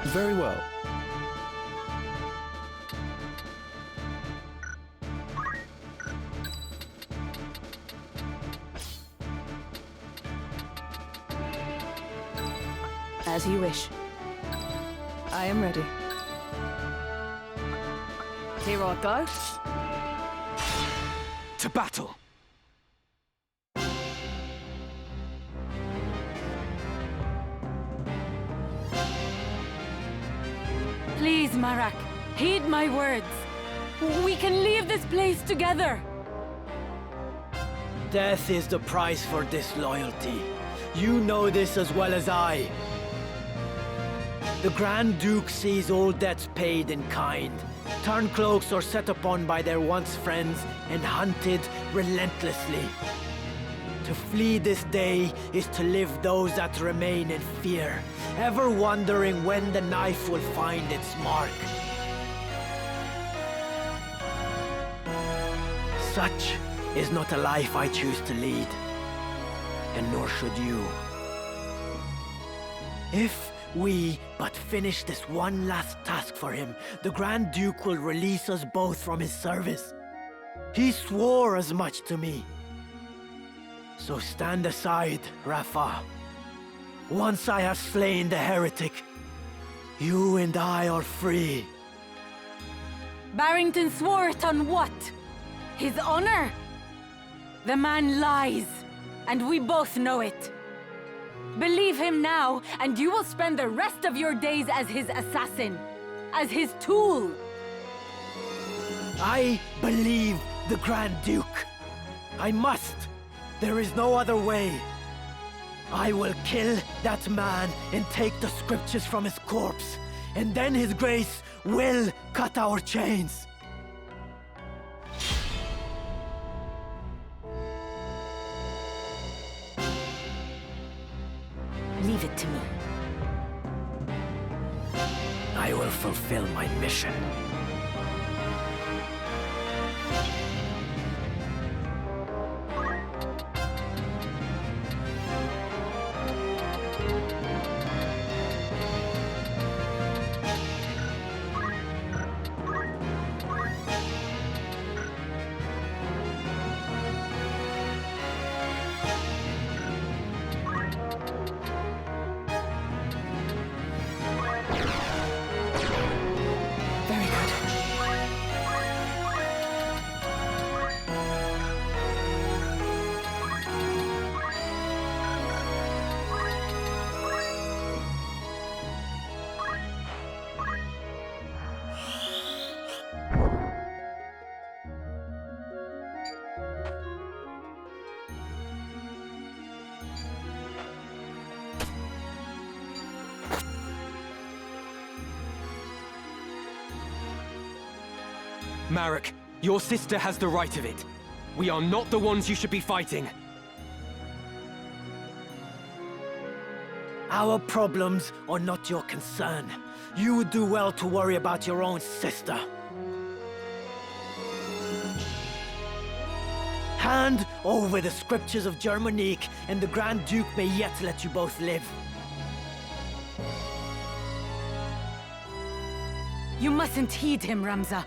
Very well. As you wish. I am ready. Here I go. To battle! Please, Marak, heed my words. We can leave this place together. Death is the price for disloyalty. You know this as well as I. The Grand Duke sees all debts paid in kind. Turncloaks are set upon by their once friends and hunted relentlessly. To flee this day is to live those that remain in fear, ever wondering when the knife will find its mark. Such is not a life I choose to lead, and nor should you. If we but finish this one last task for him, the Grand Duke will release us both from his service. He swore as much to me. So stand aside, Rafa. Once I have slain the heretic, you and I are free. Barrington swore it on what? His honor? The man lies, and we both know it. Believe him now, and you will spend the rest of your days as his assassin, as his tool. I believe the Grand Duke. I must. There is no other way. I will kill that man and take the scriptures from his corpse, and then his grace will cut our chains. Leave it to me. I will fulfill my mission. Marek, your sister has the right of it. We are not the ones you should be fighting. Our problems are not your concern. You would do well to worry about your own sister. Hand over the scriptures of Germanique, and the Grand Duke may yet let you both live. You mustn't heed him, Ramza.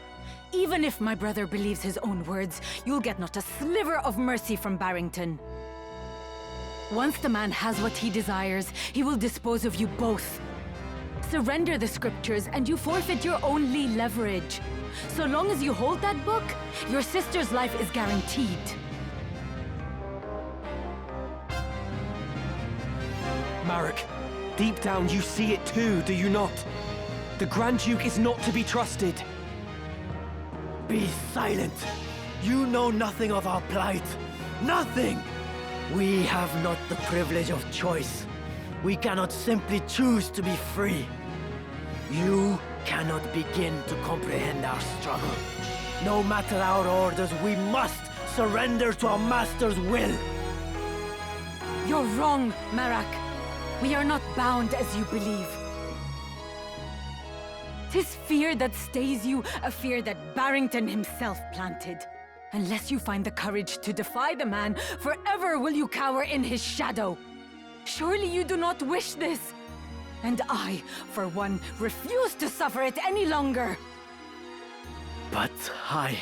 Even if my brother believes his own words, you'll get not a sliver of mercy from Barrington. Once the man has what he desires, he will dispose of you both. Surrender the scriptures and you forfeit your only leverage. So long as you hold that book, your sister's life is guaranteed. Marek, deep down you see it too, do you not? The Grand Duke is not to be trusted. Be silent! You know nothing of our plight. Nothing! We have not the privilege of choice. We cannot simply choose to be free. You cannot begin to comprehend our struggle. No matter our orders, we must surrender to our master's will. You're wrong, Marak. We are not bound as you believe. 'Tis fear that stays you, a fear that Barrington himself planted. Unless you find the courage to defy the man, forever will you cower in his shadow. Surely you do not wish this. And I, for one, refuse to suffer it any longer. But I...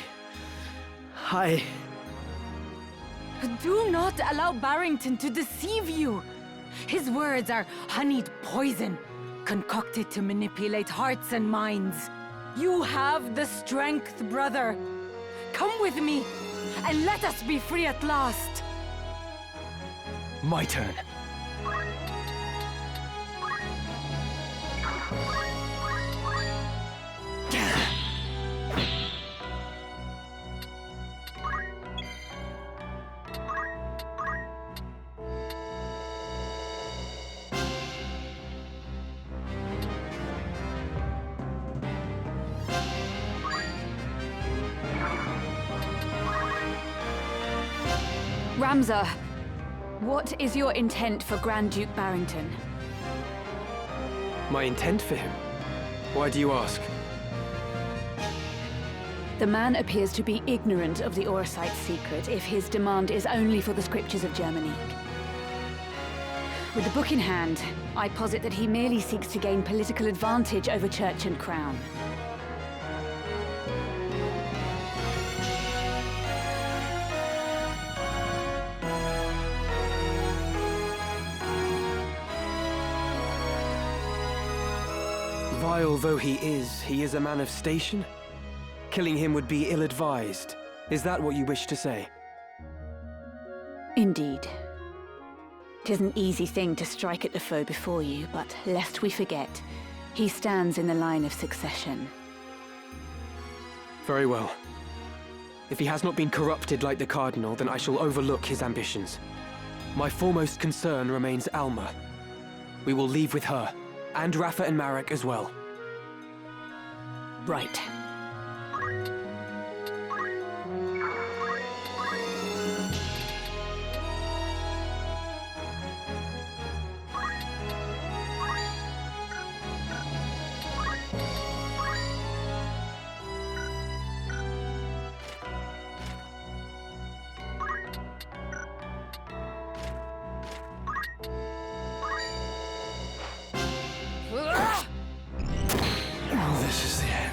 Do not allow Barrington to deceive you. His words are honeyed poison, concocted to manipulate hearts and minds. You have the strength, brother. Come with me, and let us be free at last. My turn. Ramza, what is your intent for Grand Duke Barrington? My intent for him? Why do you ask? The man appears to be ignorant of the Orosite's secret if his demand is only for the scriptures of Germanique. With the book in hand, I posit that he merely seeks to gain political advantage over Church and Crown. Vile though he is a man of station? Killing him would be ill-advised. Is that what you wish to say? Indeed. 'Tis an easy thing to strike at the foe before you, but lest we forget, he stands in the line of succession. Very well. If he has not been corrupted like the Cardinal, then I shall overlook his ambitions. My foremost concern remains Alma. We will leave with her, and Rafa and Marek as well. Right. This is the end.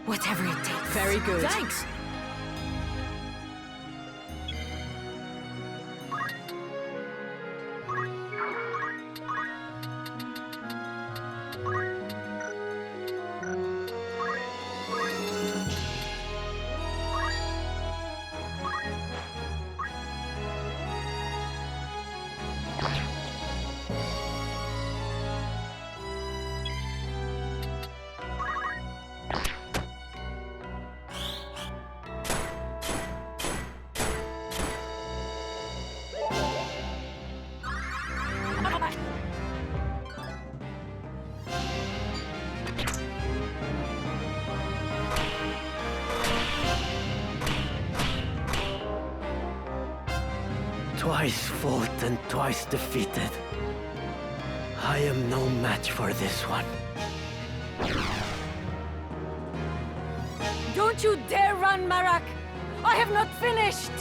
Whatever it takes. Very good. Thanks! Twice fought and twice defeated. I am no match for this one. Don't you dare run, Marak! I have not finished!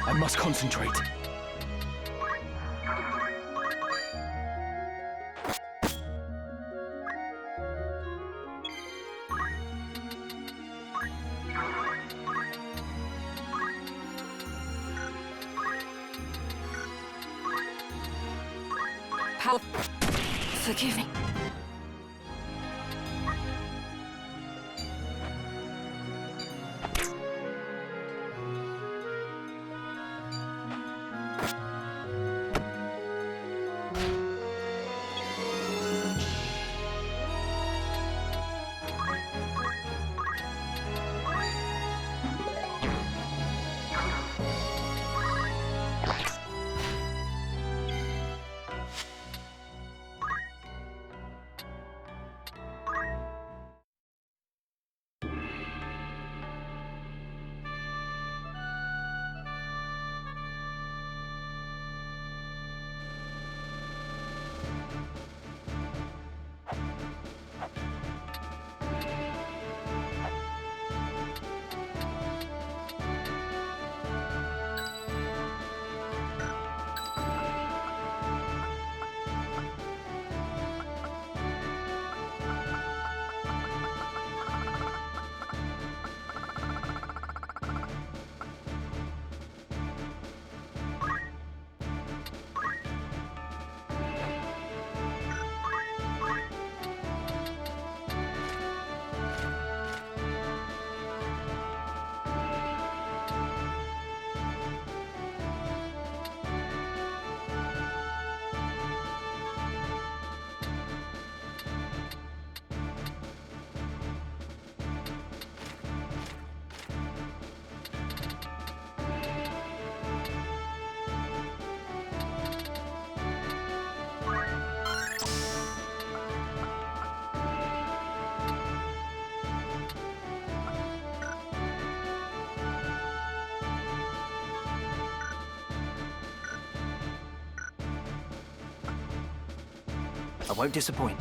I must concentrate. Forgive me. I won't disappoint.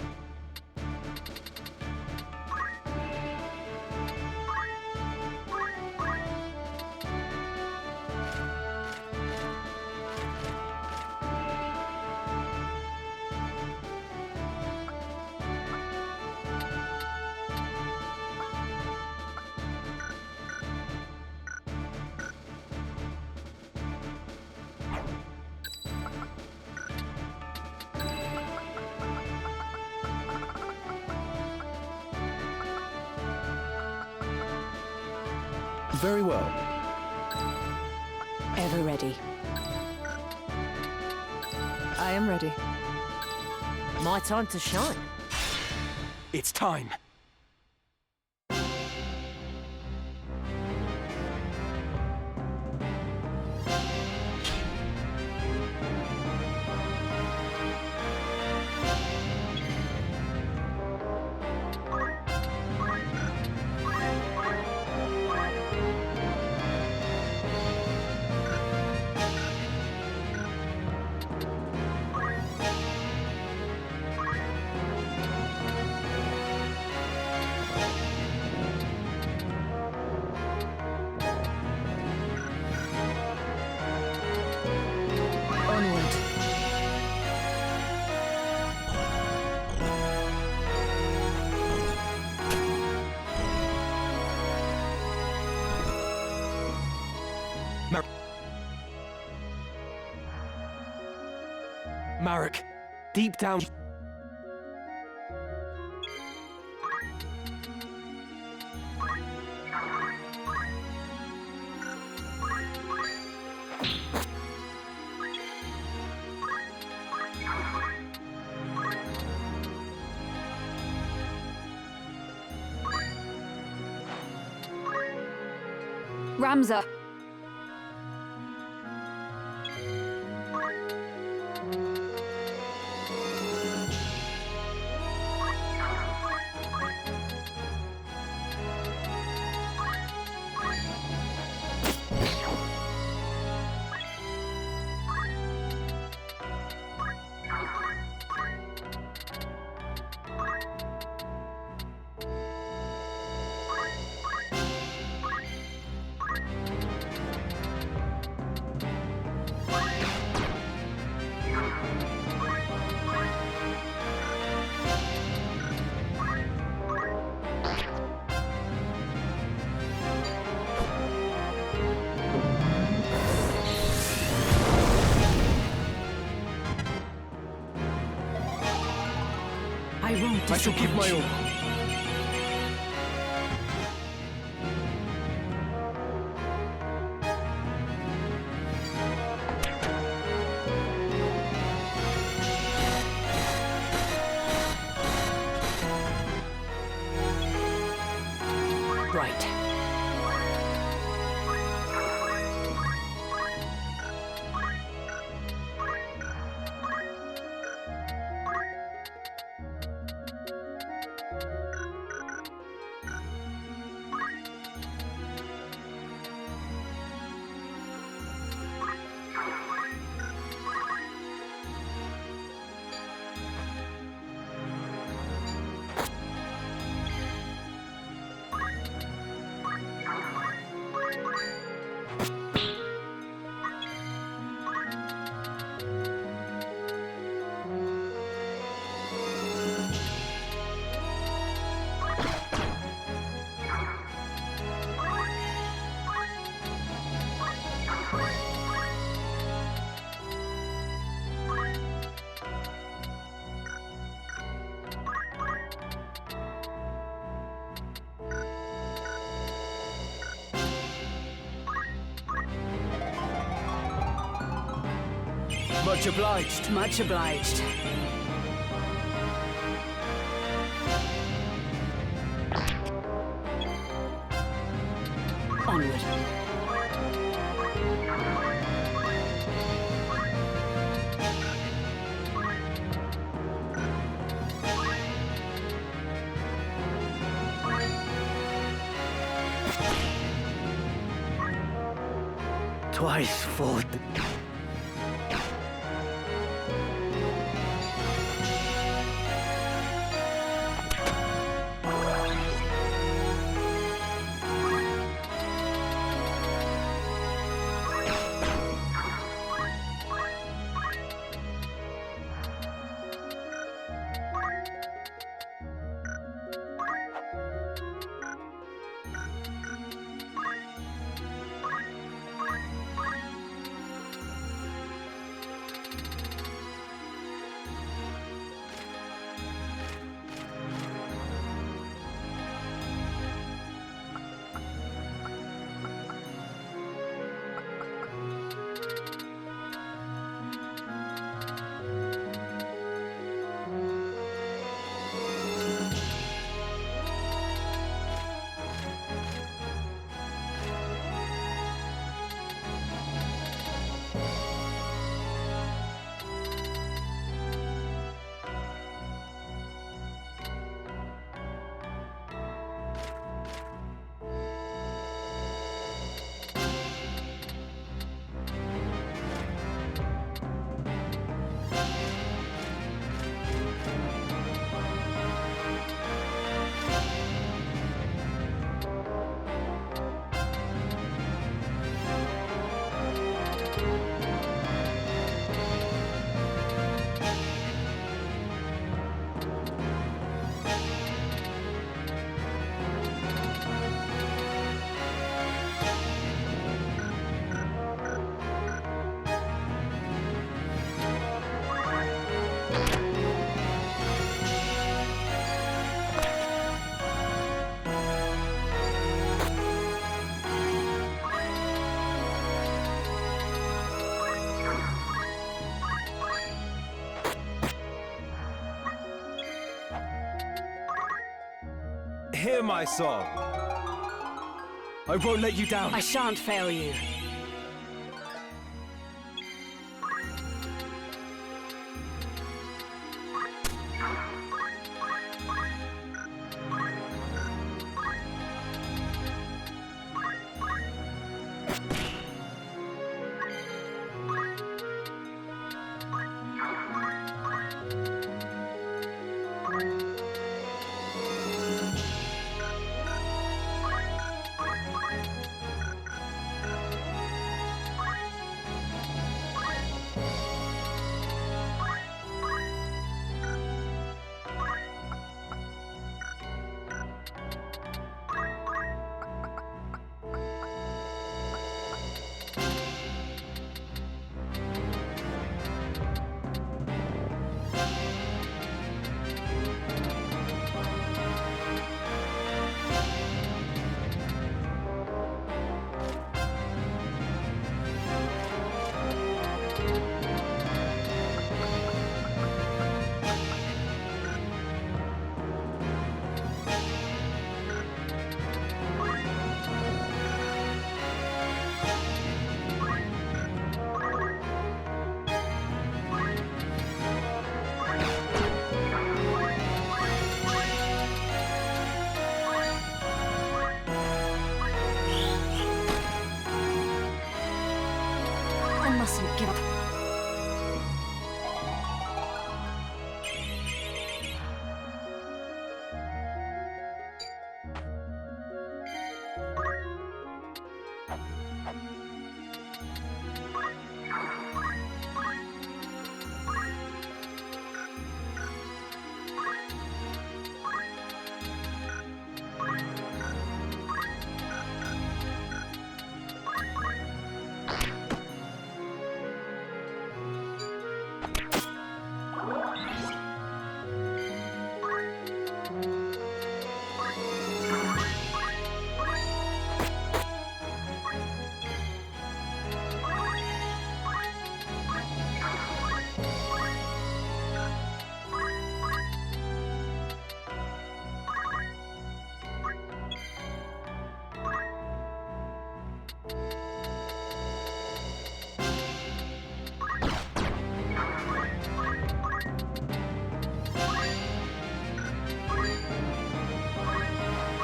Very well. Ever ready. I am ready. My time to shine. It's time. Onward. Marek, deep down... Ramza! I won't I shall give my disappoint you. all. Right. Much obliged. Much obliged. Onward. Twice fought. hear my song. I won't let you down. I shan't fail you. I mustn't give up.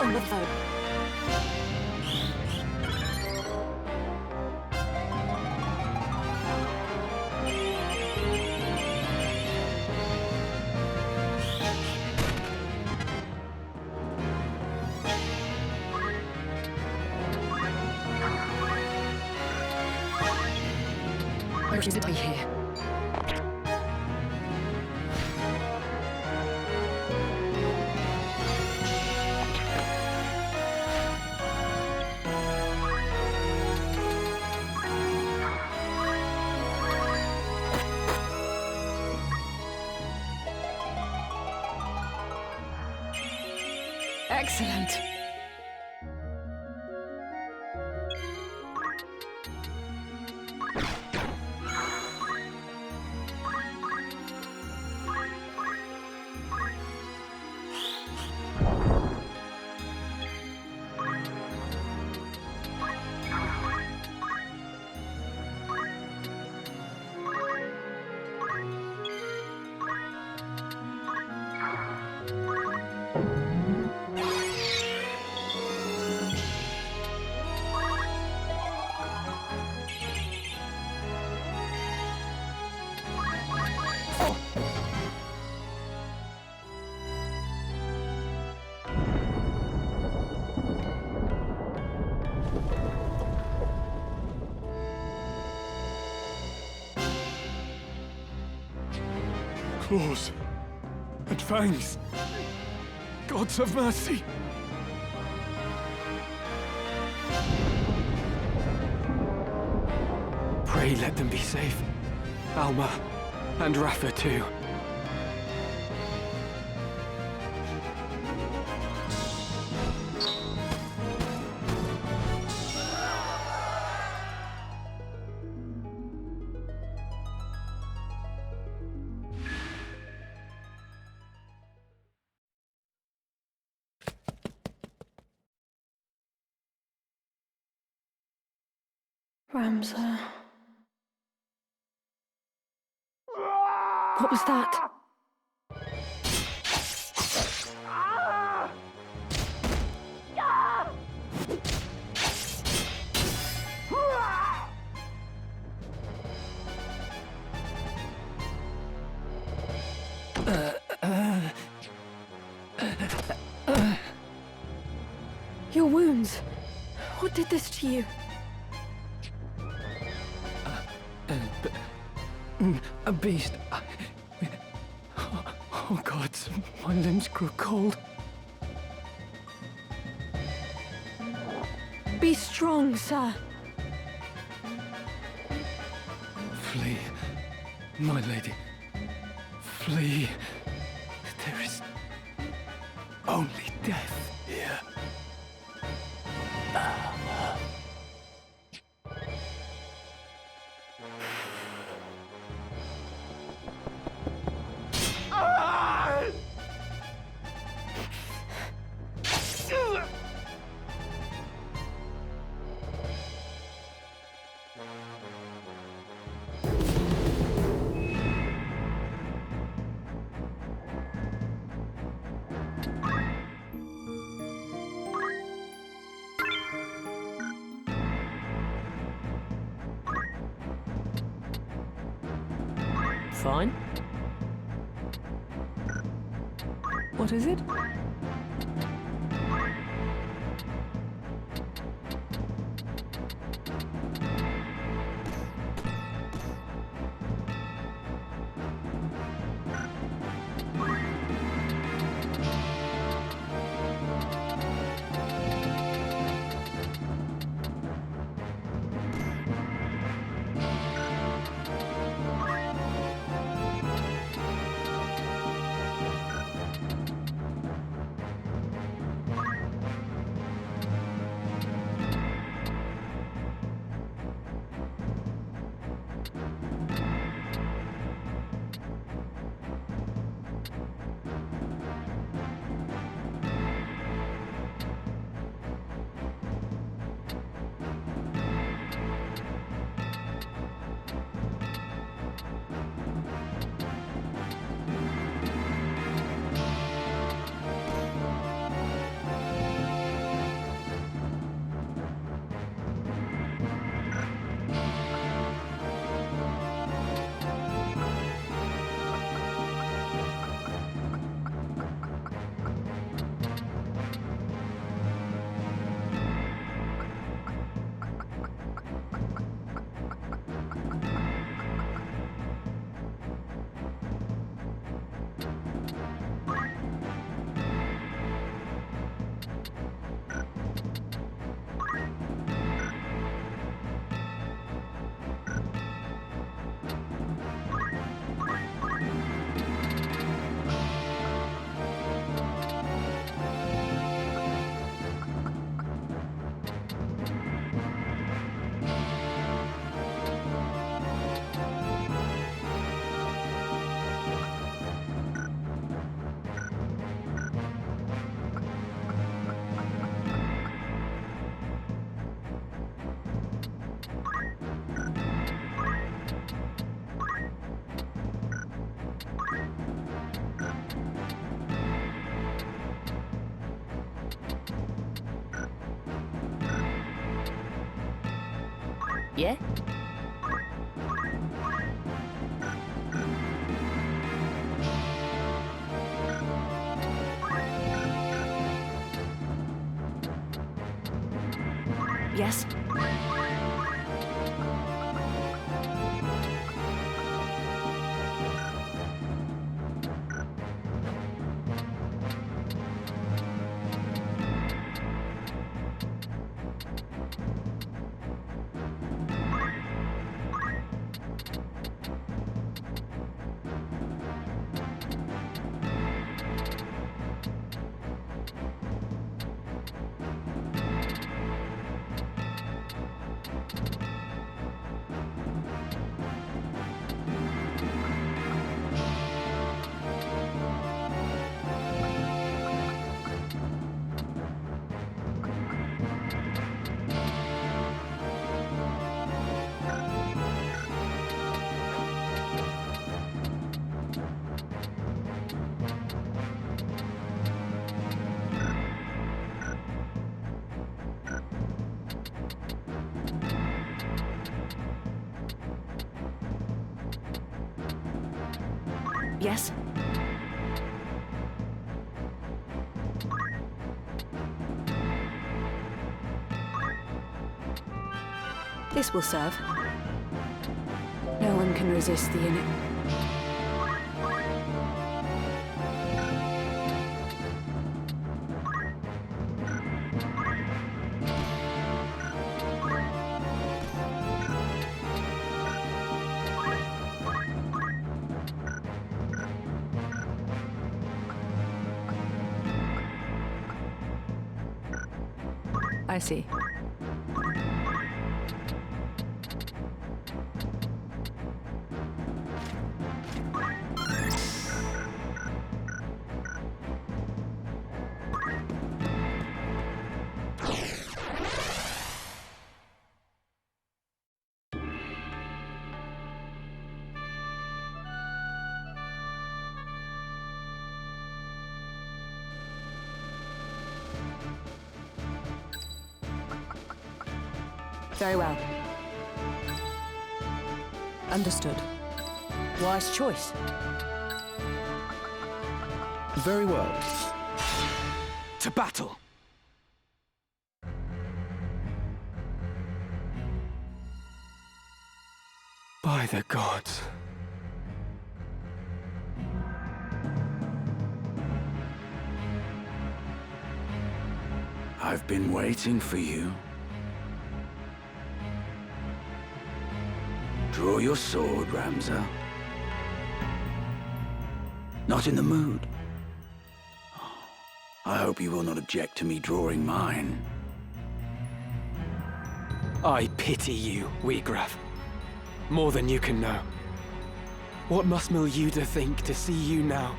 On the phone. I refuse to be here. Excellent. Claws and fangs. Gods have mercy. Pray let them be safe. Alma, and Rafa too. Ramza. What was that? Your wounds. What did this to you? A beast. Oh gods, my limbs grew cold. Be strong, sir. Flee, my lady. Flee. There is only death here. Fine. What is it? Yeah? Yes? Yes? This will serve. No one can resist the inner... I see. Very well. Understood. Wise choice. Very well. To battle! By the gods. I've been waiting for you. Draw your sword, Ramza. Not in the mood? I hope you will not object to me drawing mine. I pity you, Wheatgrave. More than you can know. What must Milyuda think to see you now?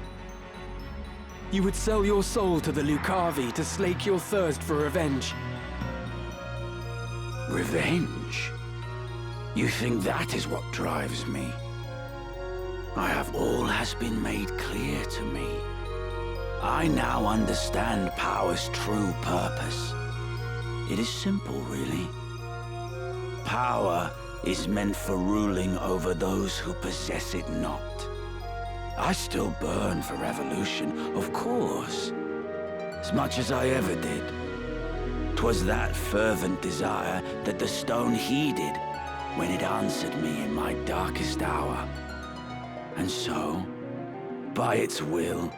You would sell your soul to the Lucavi to slake your thirst for revenge. Revenge? You think that is what drives me? All has been made clear to me. I now understand power's true purpose. It is simple, really. Power is meant for ruling over those who possess it not. I still burn for revolution, of course. As much as I ever did. 'Twas that fervent desire that the stone heeded when it answered me in my darkest hour. And so, by its will,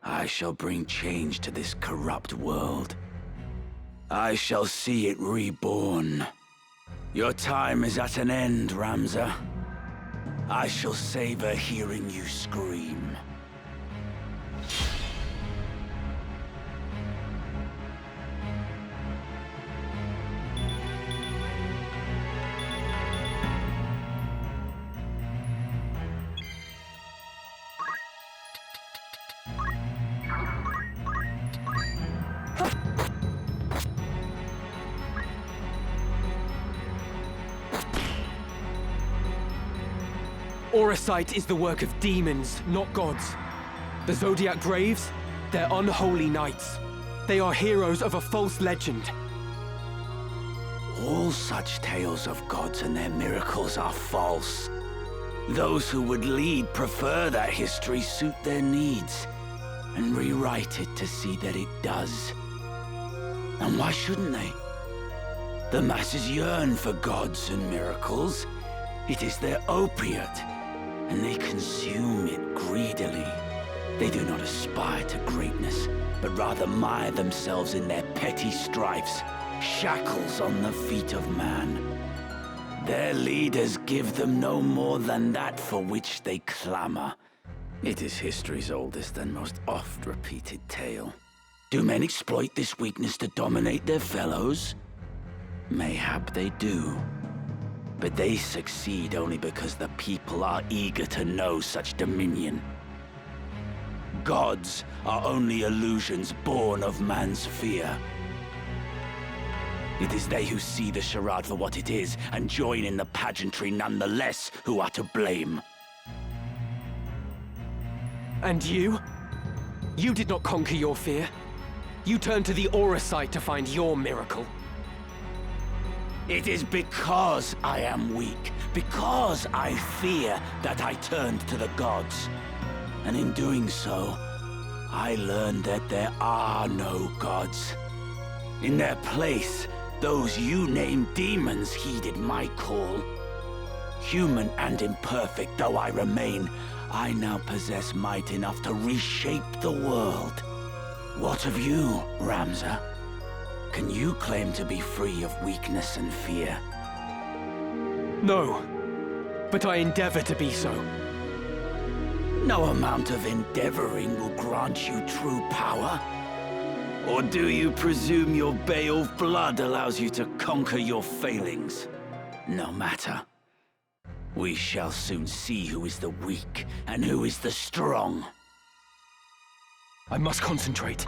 I shall bring change to this corrupt world. I shall see it reborn. Your time is at an end, Ramza. I shall savor hearing you scream. Orisight is the work of demons, not gods. The Zodiac Braves, they're unholy knights. They are heroes of a false legend. All such tales of gods and their miracles are false. Those who would lead prefer that history suit their needs, and rewrite it to see that it does. And why shouldn't they? The masses yearn for gods and miracles. It is their opiate, and they consume it greedily. They do not aspire to greatness, but rather mire themselves in their petty strifes, shackles on the feet of man. Their leaders give them no more than that for which they clamor. It is history's oldest and most oft-repeated tale. Do men exploit this weakness to dominate their fellows? Mayhap they do. But they succeed only because the people are eager to know such dominion. Gods are only illusions born of man's fear. It is they who see the charade for what it is and join in the pageantry nonetheless who are to blame. And you? You did not conquer your fear. You turned to the Orisight to find your miracle. It is because I am weak, because I fear that I turned to the gods. And in doing so, I learned that there are no gods. In their place, those you named demons heeded my call. Human and imperfect though I remain, I now possess might enough to reshape the world. What of you, Ramza? Can you claim to be free of weakness and fear? No, but I endeavor to be so. No amount of endeavoring will grant you true power. Or do you presume your Beoulve blood allows you to conquer your failings? No matter. We shall soon see who is the weak and who is the strong. I must concentrate.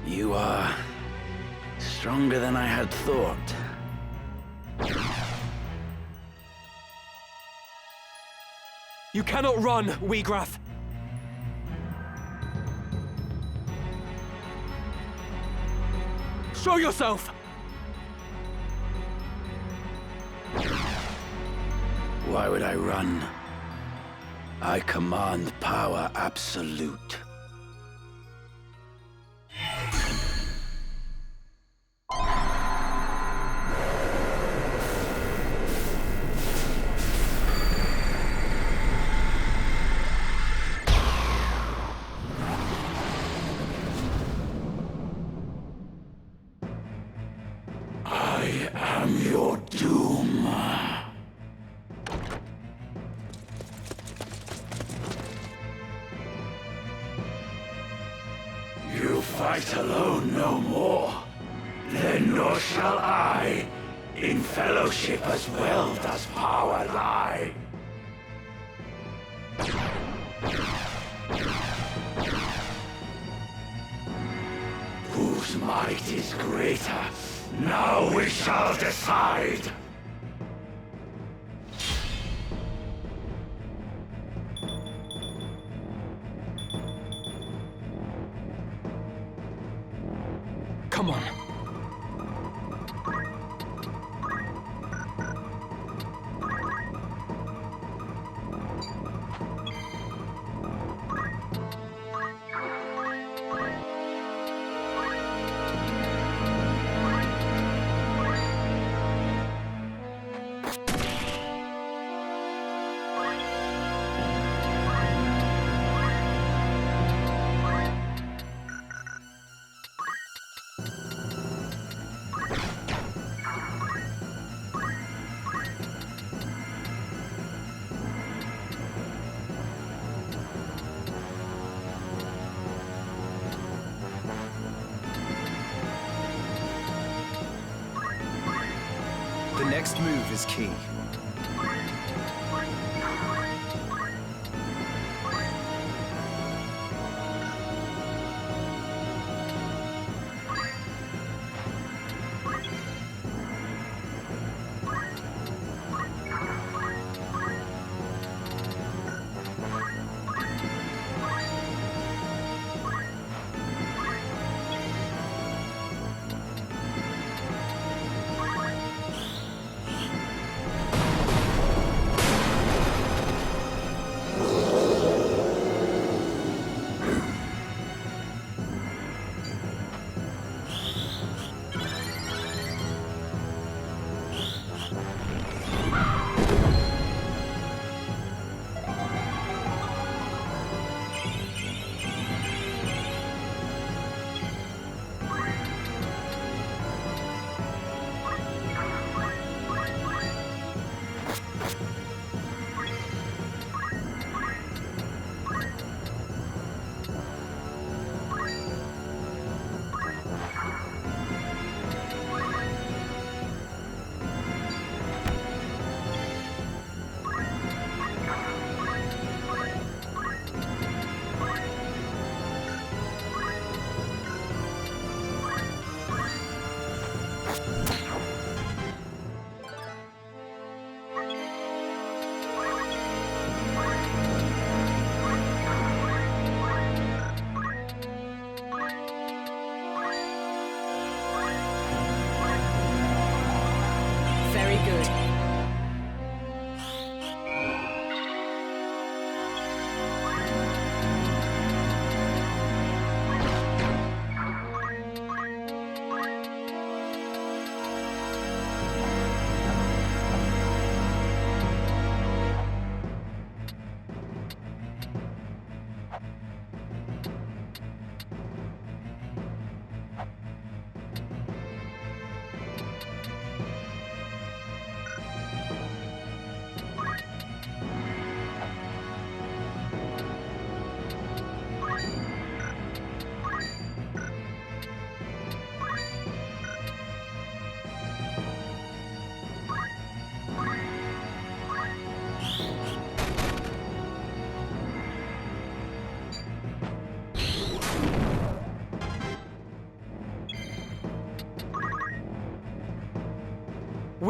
You are stronger than I had thought. You cannot run, Wiegrath! Show yourself! Why would I run? I command power absolute. I am your doom. You fight alone no more. Then nor shall I. In fellowship as well does power lie. Whose might is greater? Now we shall decide! Come on. The next move is key.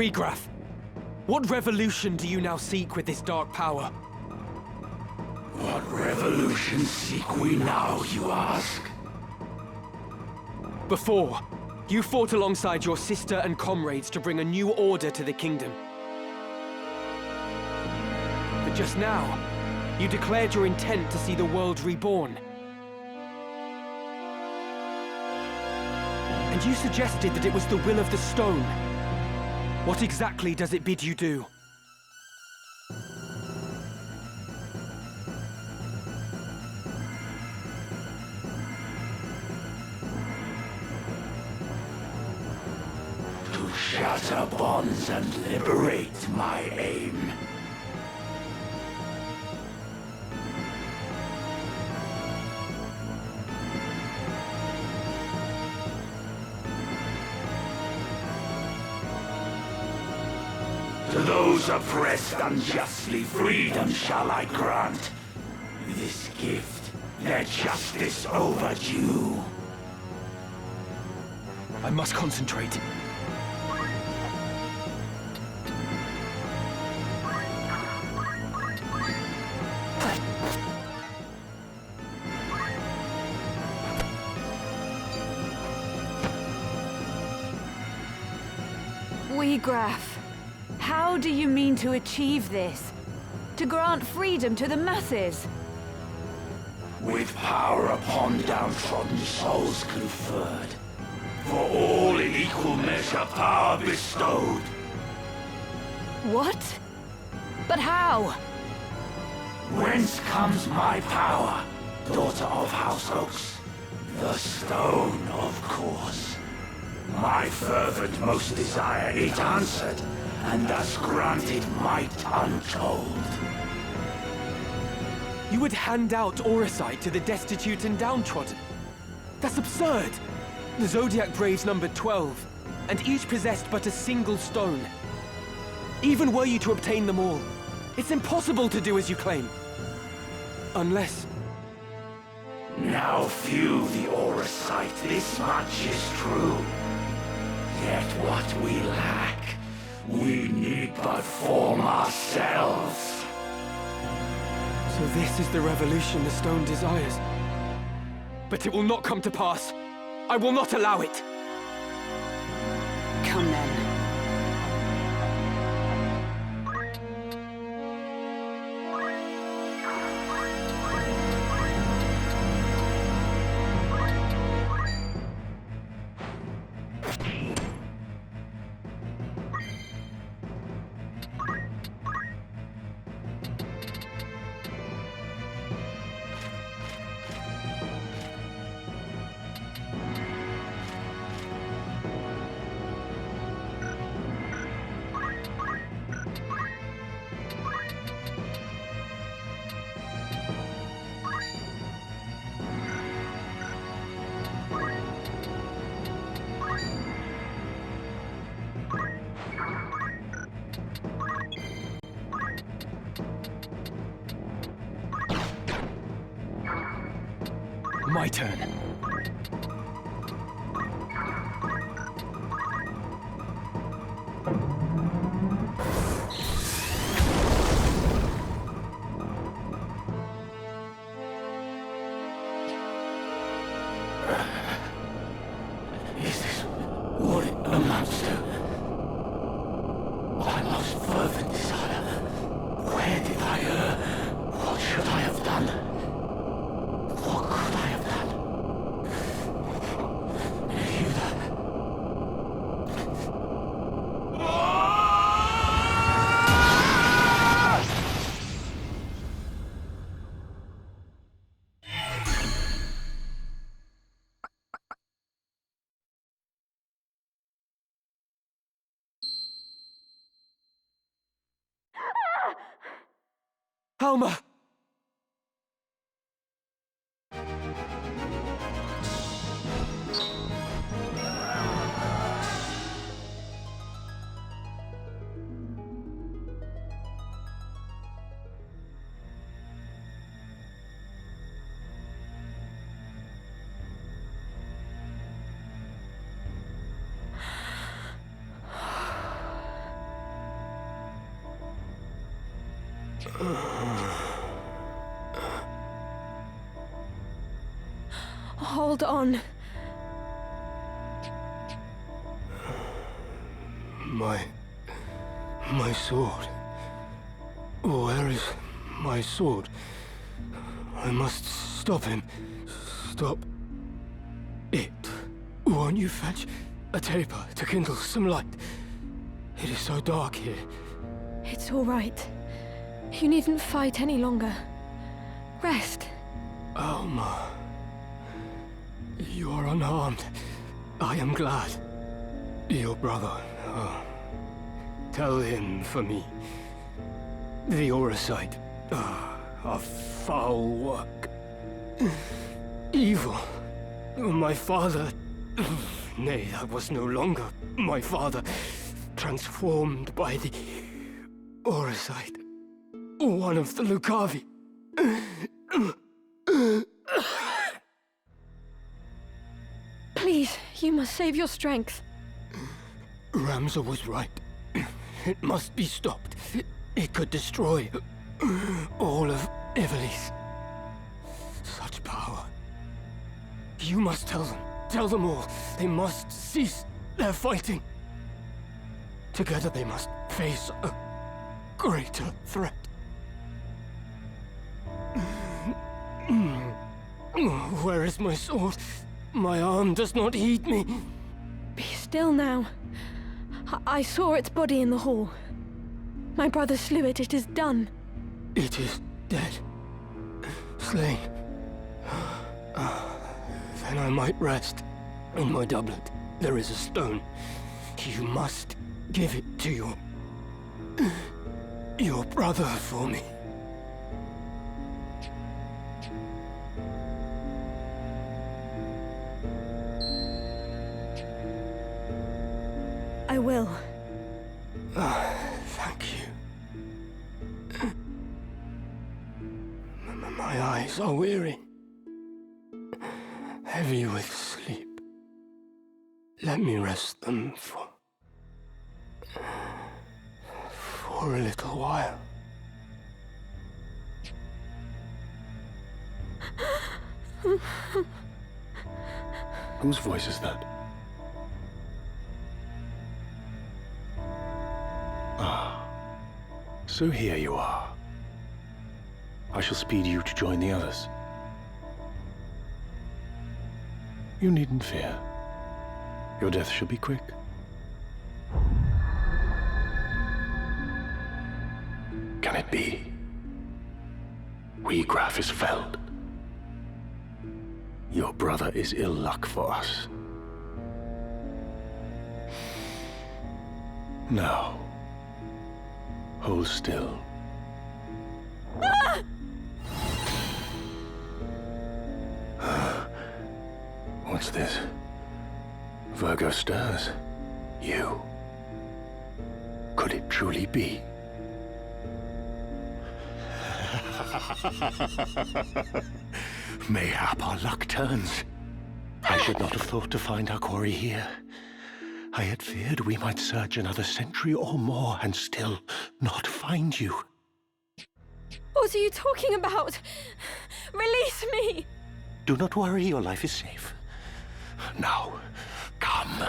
Wiegraf, what revolution do you now seek with this dark power? What revolution seek we now, you ask? Before, you fought alongside your sister and comrades to bring a new order to the kingdom. But just now, you declared your intent to see the world reborn. And you suggested that it was the will of the stone. What exactly does it bid you do? To shatter bonds and liberate, my aim. To those oppressed unjustly, freedom shall I grant. This gift, their justice overdue. I must concentrate. Wiegraf, how do you mean to achieve this? To grant freedom to the masses? With power upon downtrodden souls conferred, for all in equal measure power bestowed. What? But how? Whence comes my power, daughter of House Oaks? The stone, of course. My fervent most desire it answered, and thus granted might untold. You would hand out Auracite to the destitute and downtrodden? That's absurd! The Zodiac Braves numbered 12, and each possessed but a single stone. Even were you to obtain them all, it's impossible to do as you claim. Unless... Now few the Auracite, this much is true. Yet what we lack, we need but form ourselves. So this is the revolution the stone desires. But it will not come to pass. I will not allow it. Come then. My turn. Is this what it amounts to? My most fervent desire. Where did I err? What should I have done? What could I have done? Alma! Hold on. My sword. Where is my sword? I must stop him. Stop it. Won't you fetch a taper to kindle some light? It is so dark here. It's all right. You needn't fight any longer. Rest. Alma. You are unharmed. I am glad. Your brother. Tell him for me. The Auracite. A foul work. Evil. My father... Nay, that was no longer my father. Transformed by the Auracite. One of the Lucavi. Please, you must save your strength. Ramza was right. It must be stopped. It could destroy all of Ivalice. Such power. You must tell them. Tell them all. They must cease their fighting. Together they must face a greater threat. Where is my sword? My arm does not heed me. Be still now. I saw its body in the hall. My brother slew it. It is done. It is dead. Slain. Then I might rest. In my doublet, there is a stone. You must give it to your brother for me. I will. Thank you. My eyes are weary. Heavy with sleep. Let me rest them for a little while. Whose voice is that? Ah, so here you are. I shall speed you to join the others. You needn't fear. Your death shall be quick. Can it be? Graf is felled. Your brother is ill luck for us. Now, hold still. What's this? Virgo stirs. You. Could it truly be? Mayhap our luck turns. I should not have thought to find our quarry here. I had feared we might search another century or more and still not find you. What are you talking about? Release me! Do not worry, your life is safe. Now, come.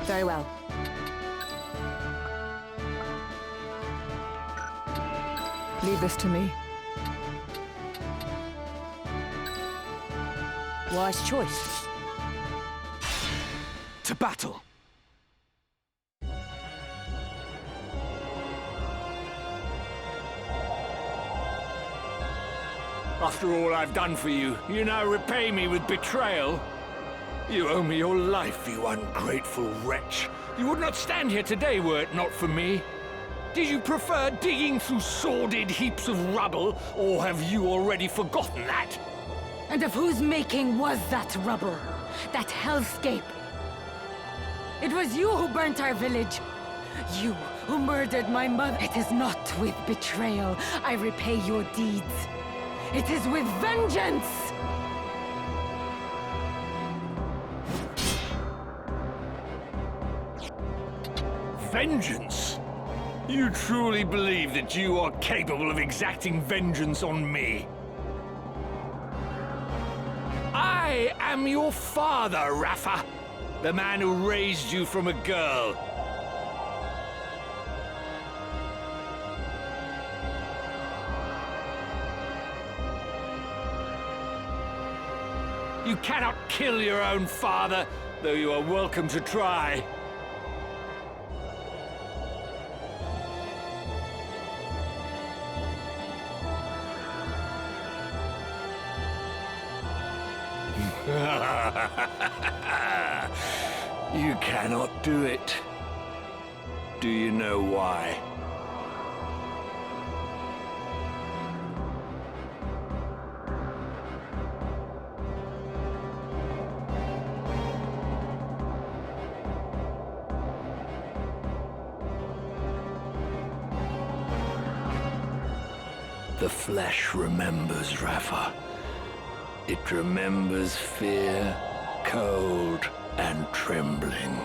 Very well. Leave this to me. Wise choice. To battle! After all I've done for you, you now repay me with betrayal? You owe me your life, you ungrateful wretch. You would not stand here today were it not for me. Did you prefer digging through sordid heaps of rubble, or have you already forgotten that? And of whose making was that rubble? That hellscape? It was you who burnt our village. You who murdered my mother. It is not with betrayal I repay your deeds. It is with vengeance! Vengeance? You truly believe that you are capable of exacting vengeance on me? I am your father, Rafa. The man who raised you from a girl. You cannot kill your own father, though you are welcome to try. You cannot do it. Do you know why? The flesh remembers, Rafa. It remembers fear, cold, and trembling.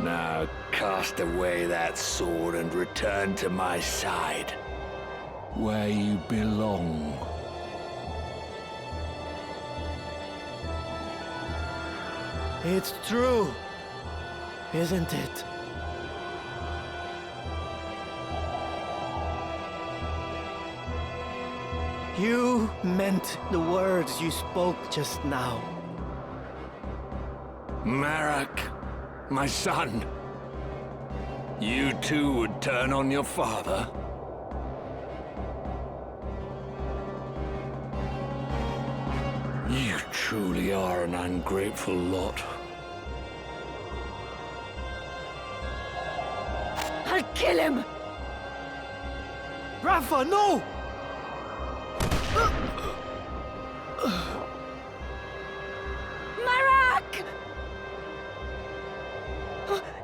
Now cast away that sword and return to my side, where you belong. It's true, isn't it? You meant the words you spoke just now. Marek, my son, you too would turn on your father? You truly are an ungrateful lot. I'll kill him! Rafa, no! Marek!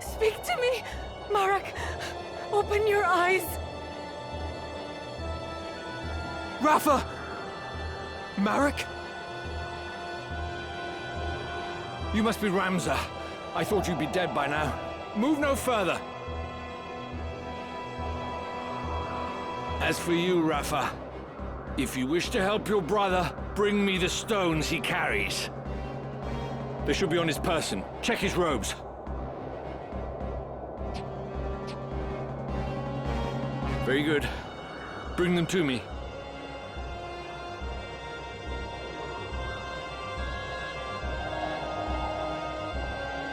Speak to me! Marek, open your eyes! Rafa! Marek? You must be Ramza. I thought you'd be dead by now. Move no further. As for you, Rafa, if you wish to help your brother, bring me the stones he carries. They should be on his person. Check his robes. Very good. Bring them to me.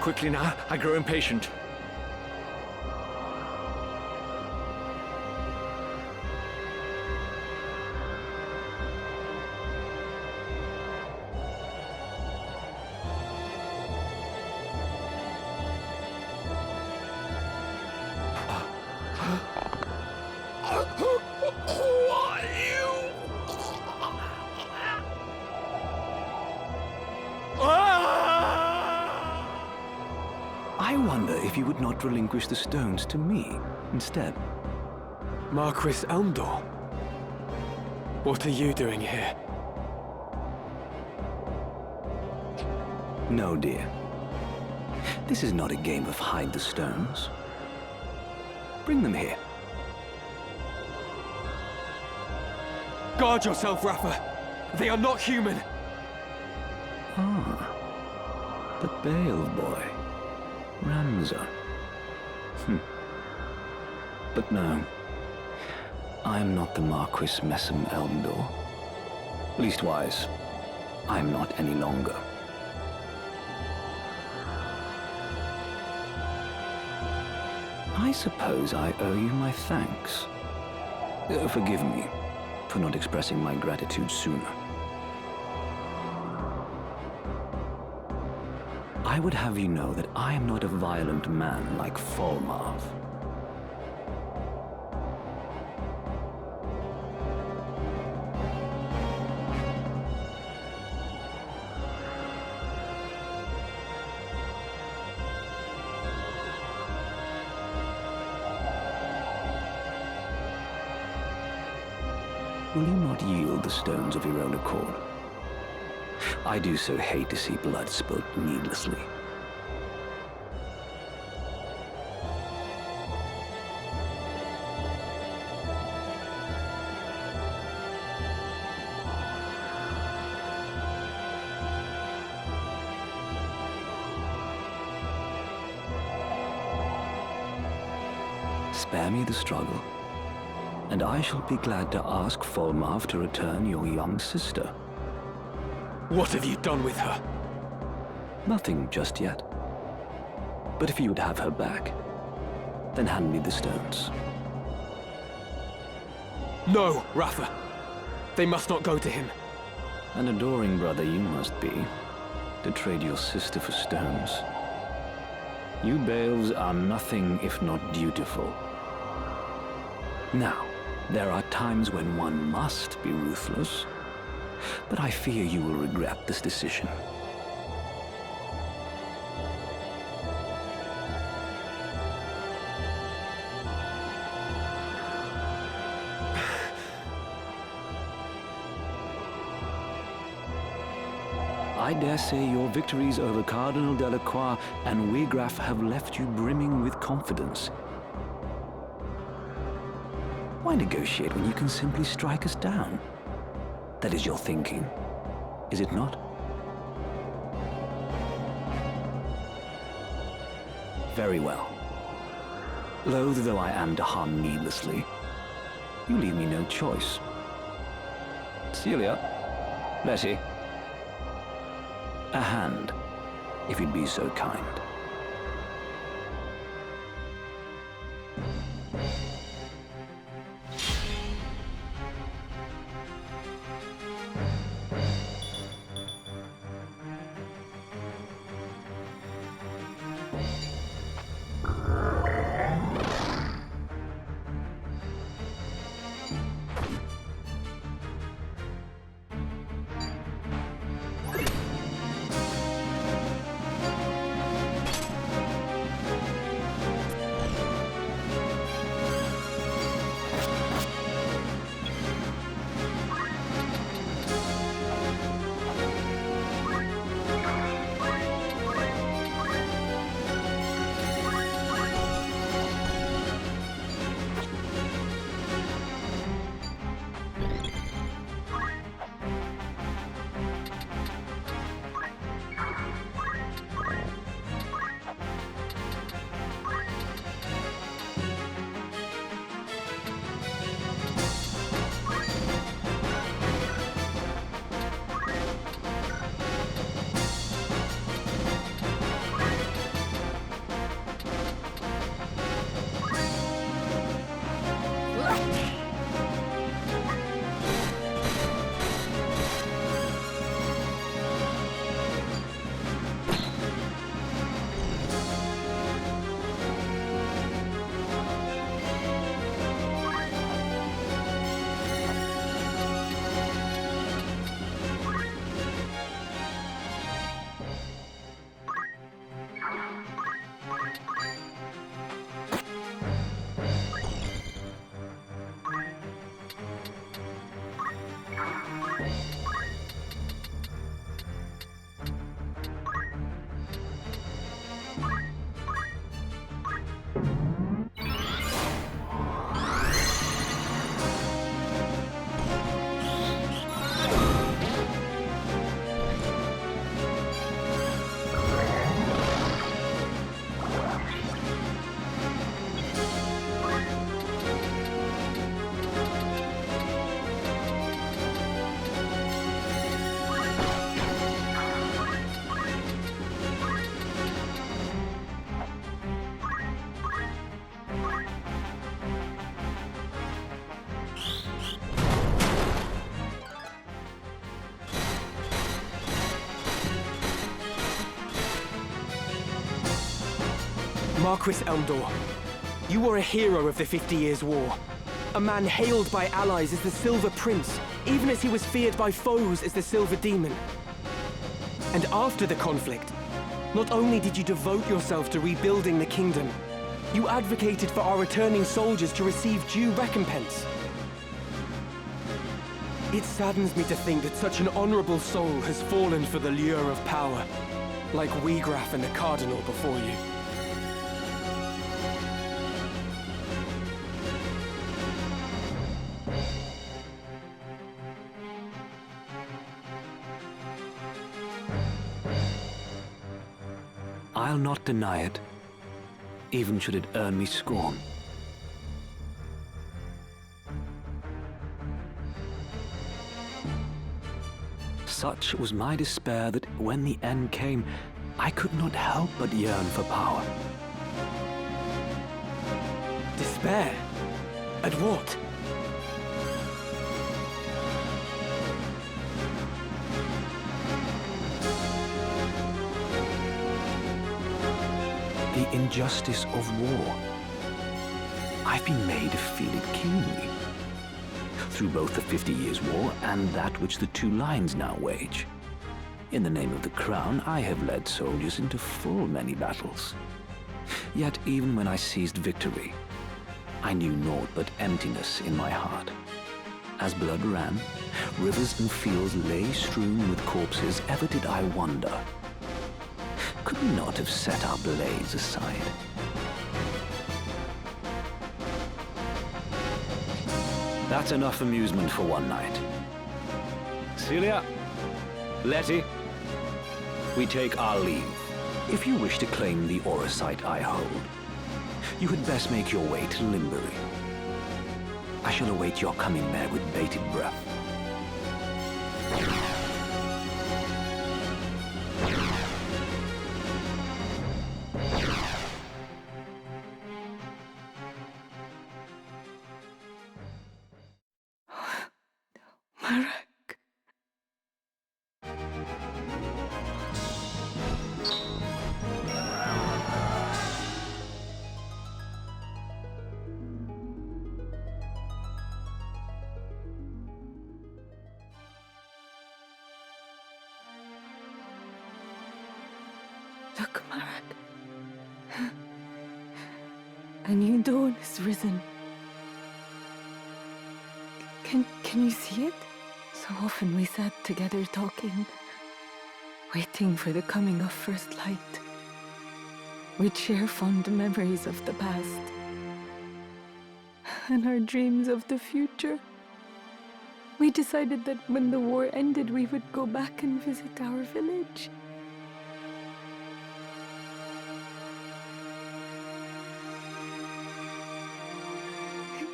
Quickly now, I grow impatient. I wonder if you would not relinquish the stones to me instead. Marquis Elmdor? What are you doing here? No, dear. This is not a game of hide the stones. Bring them here. Guard yourself, Rafa! They are not human! Ah. The Beoulve boy. Ramza. But no. I am not the Marquis Messam Elmdor. Leastwise, I am not any longer. I suppose I owe you my thanks. Forgive me for not expressing my gratitude sooner. I would have you know that I am not a violent man like Falmarv. Will you not yield the stones of your own accord? I do so hate to see blood spilt needlessly. Spare me the struggle, and I shall be glad to ask Falmarv to return your young sister. What have you done with her? Nothing just yet. But if you would have her back, then hand me the stones. No, Rafa. They must not go to him. An adoring brother you must be, to trade your sister for stones. You Beoulves are nothing if not dutiful. Now, there are times when one must be ruthless, but I fear you will regret this decision. I dare say your victories over Cardinal Delacroix and Wiegraf have left you brimming with confidence. Why negotiate when you can simply strike us down? That is your thinking, is it not? Very well. Loath though I am to harm needlessly, you leave me no choice. Celia, Letty, a hand, if you'd be so kind. Marquis Elmdor, you were a hero of the 50 Years' War. A man hailed by allies as the Silver Prince, even as he was feared by foes as the Silver Demon. And after the conflict, not only did you devote yourself to rebuilding the kingdom, you advocated for our returning soldiers to receive due recompense. It saddens me to think that such an honorable soul has fallen for the lure of power, like Wiegraf and the Cardinal before you. I'll not deny it, even should it earn me scorn. Such was my despair that when the end came, I could not help but yearn for power. Despair? At what? The injustice of war. I've been made to feel it keenly. Through both the 50 Years' War and that which the two lines now wage. In the name of the crown, I have led soldiers into full many battles. Yet even when I seized victory, I knew naught but emptiness in my heart. As blood ran, rivers and fields lay strewn with corpses, ever did I wonder, could we not have set our blades aside? That's enough amusement for one night. Celia, Letty, we take our leave. If you wish to claim the Orosite I hold, you had best make your way to Limbury. I shall await your coming there with bated breath. Look, Marak. A new dawn has risen. Can you see it? So often we sat together talking, waiting for the coming of first light. We'd share fond memories of the past and our dreams of the future. We decided that when the war ended, we would go back and visit our village.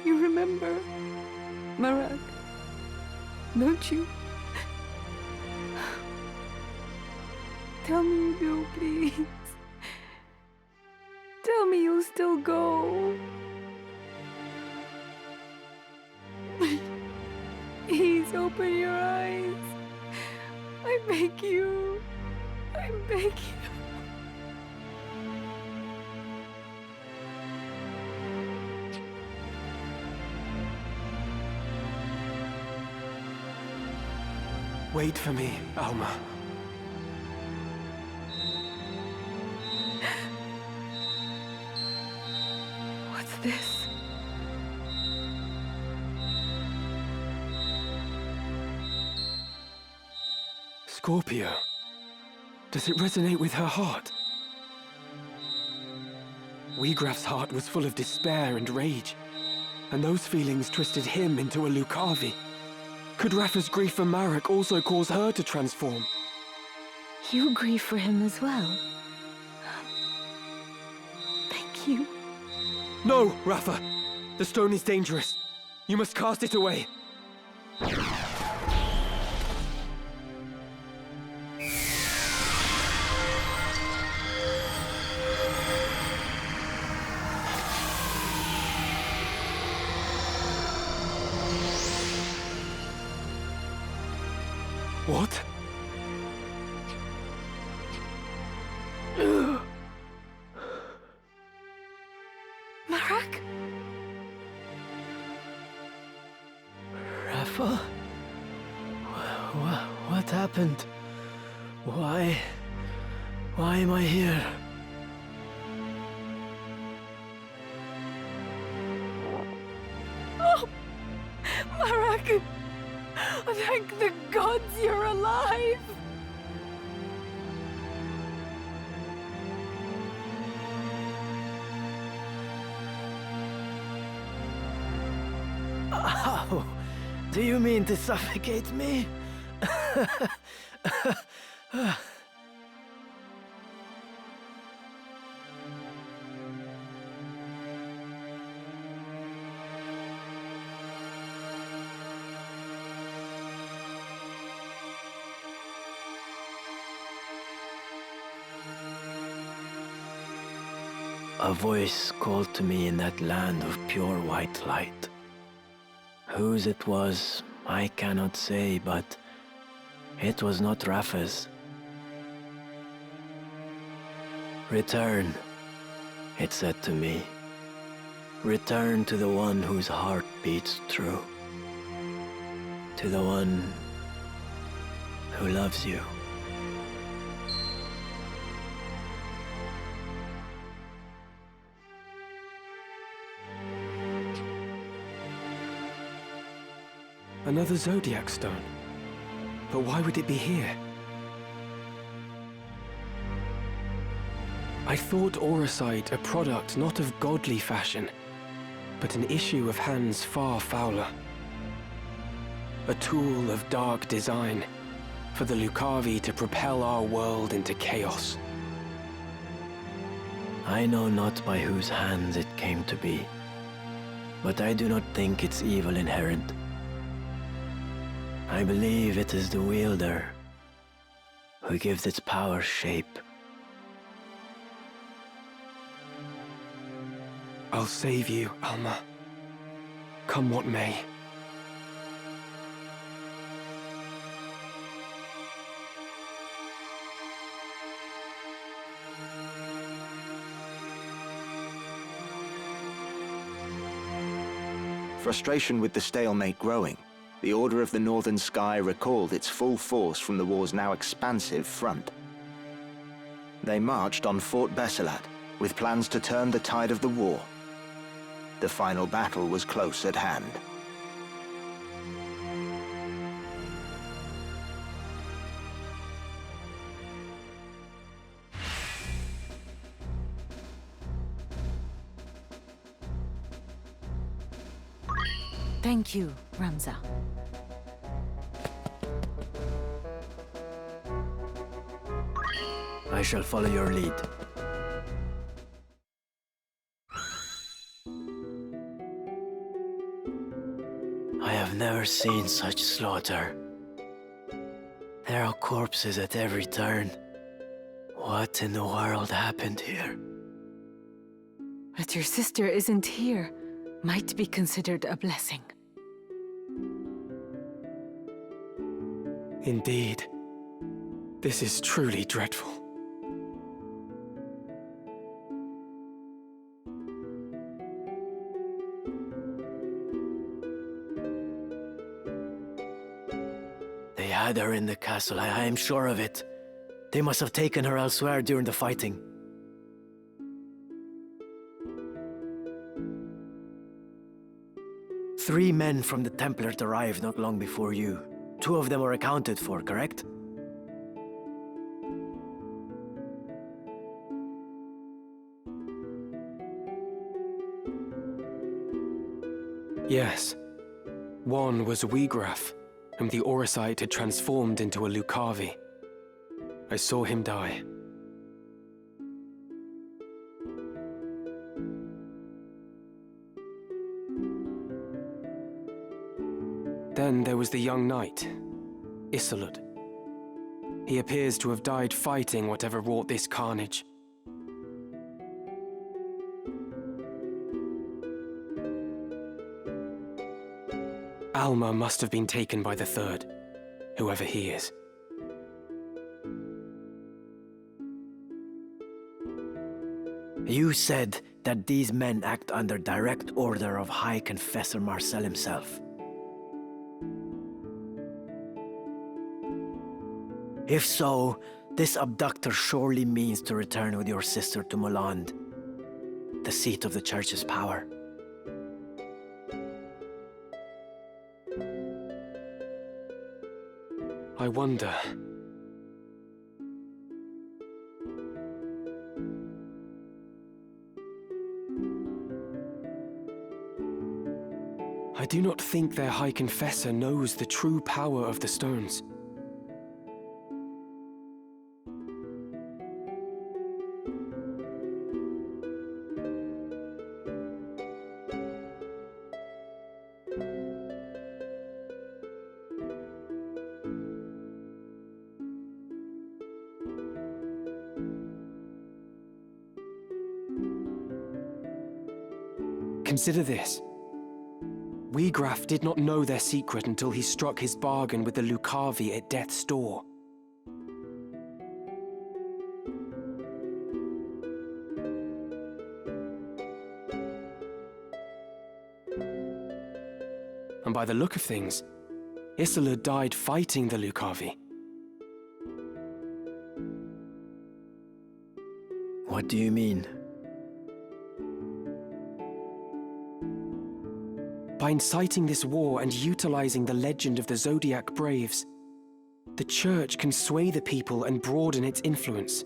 You remember, Marak, don't you? Tell me you do, please. Tell me you'll still go. Please open your eyes. I beg you. I beg you. Wait for me, Alma. What's this? Scorpio. Does it resonate with her heart? Wiegraf's heart was full of despair and rage, and those feelings twisted him into a Lucavi. Could Rafa's grief for Marak also cause her to transform? You grieve for him as well. Thank you. No, Rafa! The stone is dangerous. You must cast it away. What? happened? Why? Why am I here? Oh! Marak! Thank the gods you're alive! How? Do you mean to suffocate me? A voice called to me in that land of pure white light. Whose it was, I cannot say, but it was not Rafa's. Return, it said to me. Return to the one whose heart beats true. To the one who loves you. Another Zodiac stone. But why would it be here? I thought Auracite a product not of godly fashion, but an issue of hands far fouler. A tool of dark design, for the Lucavi to propel our world into chaos. I know not by whose hands it came to be, but I do not think its evil inherent. I believe it is the wielder who gives its power shape. I'll save you, Alma. Come what may. Frustration with the stalemate growing, the Order of the Northern Sky recalled its full force from the war's now expansive front. They marched on Fort Besselat, with plans to turn the tide of the war. The final battle was close at hand. Thank you, Ramza. I shall follow your lead. I have never seen such slaughter. There are corpses at every turn. What in the world happened here? That your sister isn't here might be considered a blessing. Indeed. This is truly dreadful. They had her in the castle, I am sure of it. They must have taken her elsewhere during the fighting. Three men from the Templars arrived not long before you. Two of them were accounted for, correct? Yes. One was Wiegraf, whom the Auracite had transformed into a Lucavi. I saw him die. Then there was the young knight, Isolud. He appears to have died fighting whatever wrought this carnage. Alma must have been taken by the third, whoever he is. You said that these men act under direct order of High Confessor Marcel himself. If so, this abductor surely means to return with your sister to Moland, the seat of the Church's power. I wonder... I do not think their High Confessor knows the true power of the stones. Consider this. Wiegraf did not know their secret until he struck his bargain with the Lucavi at death's door. And by the look of things, Isola died fighting the Lucavi. What do you mean? By inciting this war and utilizing the legend of the Zodiac Braves, the Church can sway the people and broaden its influence.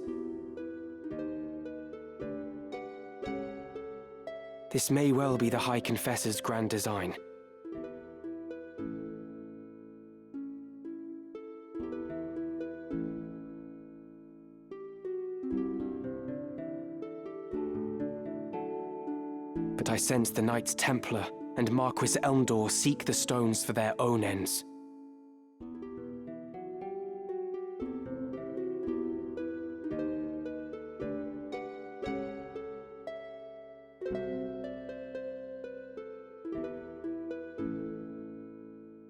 This may well be the High Confessor's grand design. But I sense the Knights Templar and Marquis Elmdor seek the stones for their own ends.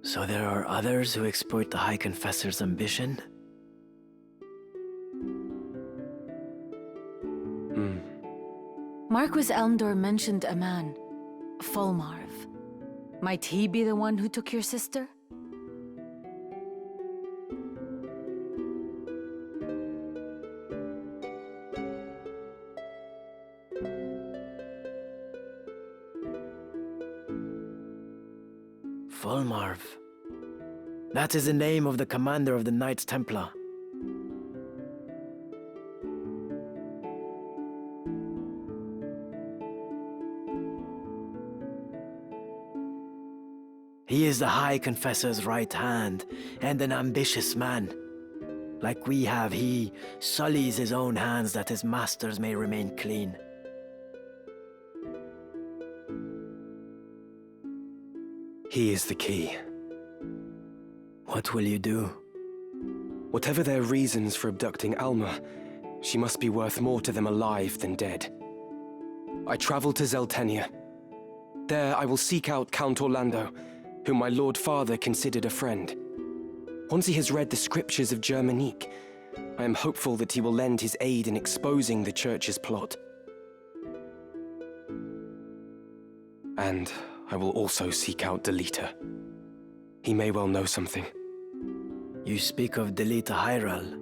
So there are others who exploit the High Confessor's ambition? Marquis Elmdor mentioned a man, Fulmarv. Might he be the one who took your sister? Fulmarv. That is the name of the commander of the Knights Templar. He is the High Confessor's right hand, and an ambitious man. Like we have, he sullies his own hands that his masters may remain clean. He is the key. What will you do? Whatever their reasons for abducting Alma, she must be worth more to them alive than dead. I travel to Zeltenia. There I will seek out Count Orlando, whom my Lord Father considered a friend. Once he has read the scriptures of Germanique, I am hopeful that he will lend his aid in exposing the Church's plot. And I will also seek out Delita. He may well know something. You speak of Delita Hyral.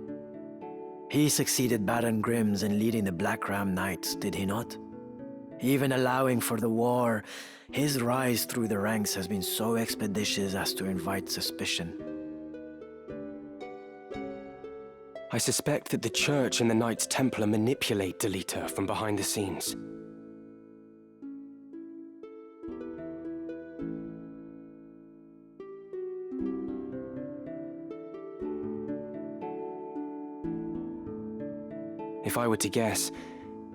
He succeeded Baron Grimms in leading the Black Ram Knights, did he not? Even allowing for the war, his rise through the ranks has been so expeditious as to invite suspicion. I suspect that the Church and the Knights Templar manipulate Delita from behind the scenes. If I were to guess,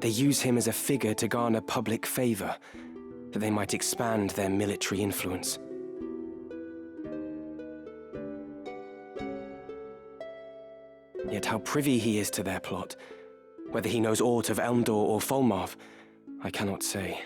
they use him as a figure to garner public favor, that they might expand their military influence. Yet how privy he is to their plot, whether he knows aught of Elmdor or Fulmarv, I cannot say.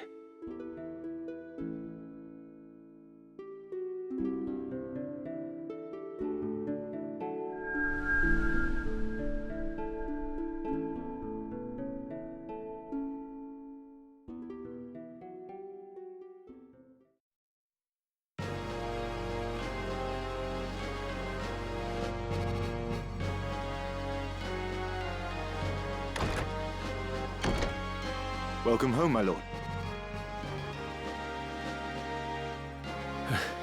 Welcome home, my lord.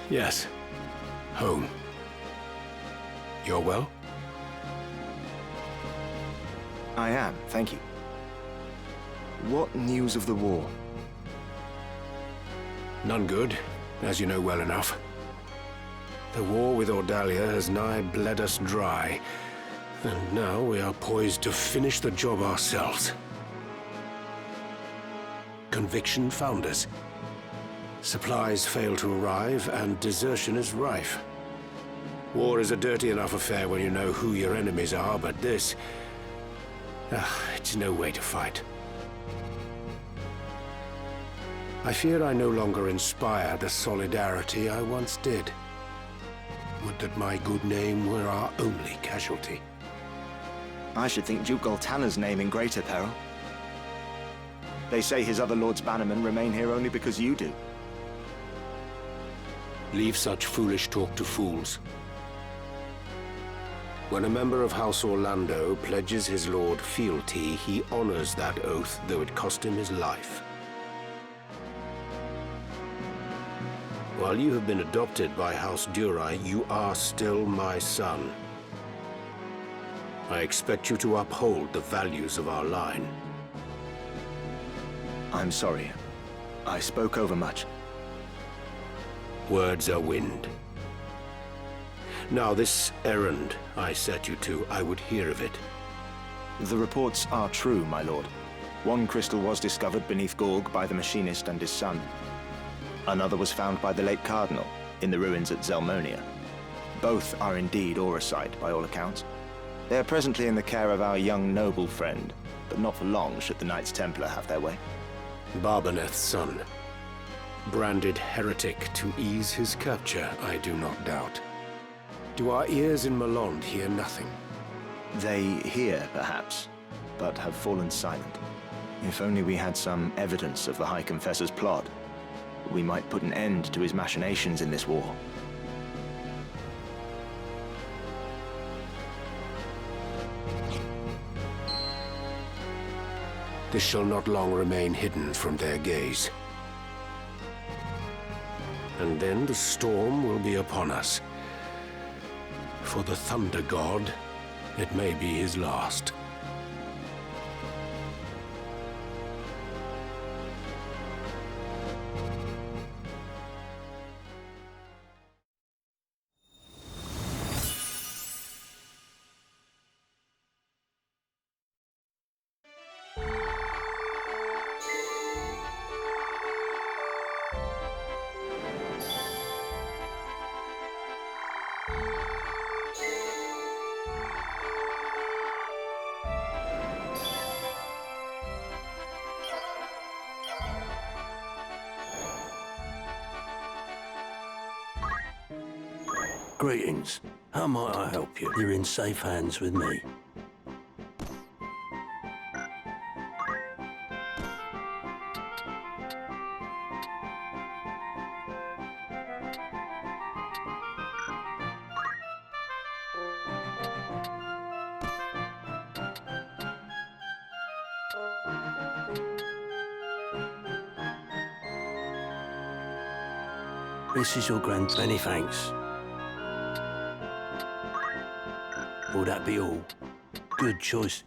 Yes. Home. You're well? I am, thank you. What news of the war? None good, as you know well enough. The war with Ordalia has nigh bled us dry, and now we are poised to finish the job ourselves. Conviction found us. Supplies fail to arrive, and desertion is rife. War is a dirty enough affair when you know who your enemies are, but this... it's no way to fight. I fear I no longer inspire the solidarity I once did. Would that my good name were our only casualty. I should think Duke Goltana's name in greater peril. They say his other lords bannermen remain here only because you do. Leave such foolish talk to fools. When a member of House Orlando pledges his lord fealty, he honors that oath, though it cost him his life. While you have been adopted by House Durai, you are still my son. I expect you to uphold the values of our line. I'm sorry. I spoke over much. Words are wind. Now, this errand I set you to, I would hear of it. The reports are true, my lord. One crystal was discovered beneath Gorg by the machinist and his son. Another was found by the late Cardinal, in the ruins at Zelmonia. Both are indeed Auracite, by all accounts. They are presently in the care of our young noble friend, but not for long should the Knights Templar have their way. Barbaneth's son. Branded heretic to ease his capture, I do not doubt. Do our ears in Malond hear nothing? They hear, perhaps, but have fallen silent. If only we had some evidence of the High Confessor's plot, we might put an end to his machinations in this war. This shall not long remain hidden from their gaze. And then the storm will be upon us. For the Thunder God, it may be his last. Greetings. How might I help you? You're in safe hands with me. This is your grand... Many thanks. Will that be all? Good choice.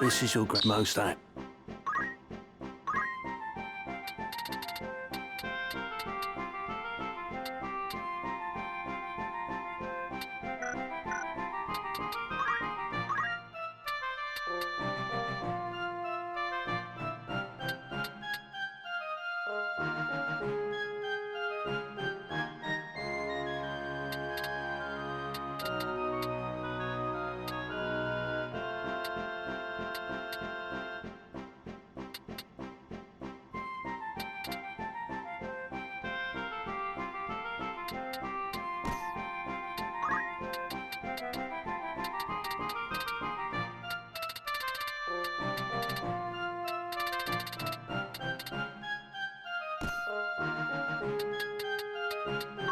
This is your most act.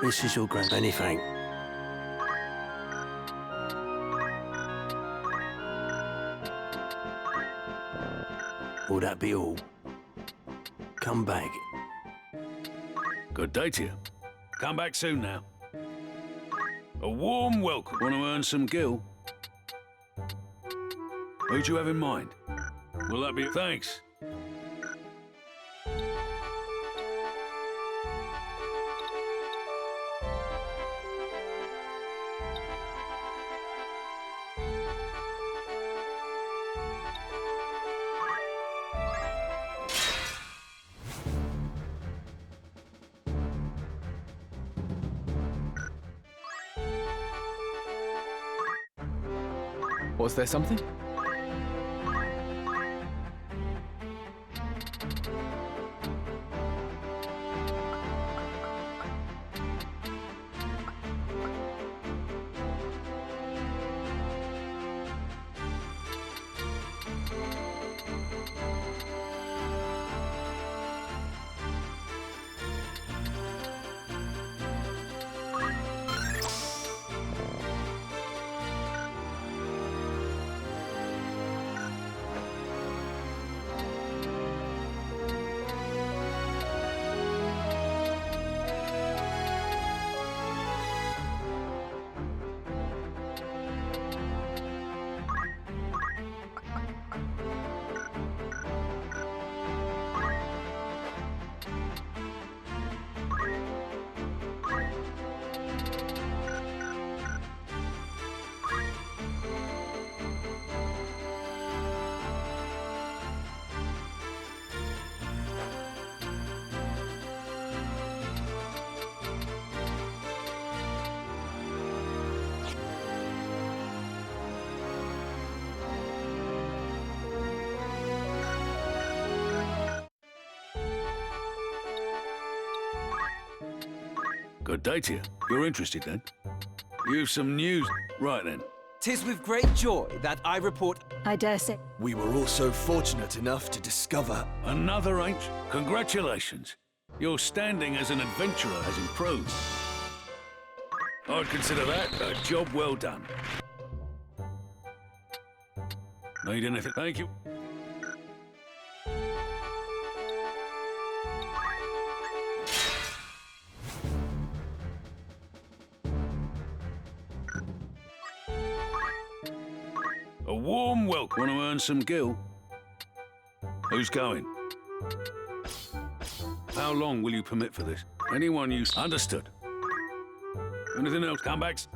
This is your grand... Anything. Will that be all? Come back. Good day to you. Come back soon now. A warm welcome. Want to earn some gil? Who do you have in mind? Will that be... Thanks. Was there something? Good day to you. You're interested then? You've some news. Right then. 'Tis with great joy that I report... I dare say. We were also fortunate enough to discover... Another ancient. Congratulations. Your standing as an adventurer has improved. I'd consider that a job well done. Need anything? Thank you. A warm welcome. Want to earn some gil? Who's going? How long will you permit for this? Anyone you... Understood. Anything else? Comebacks?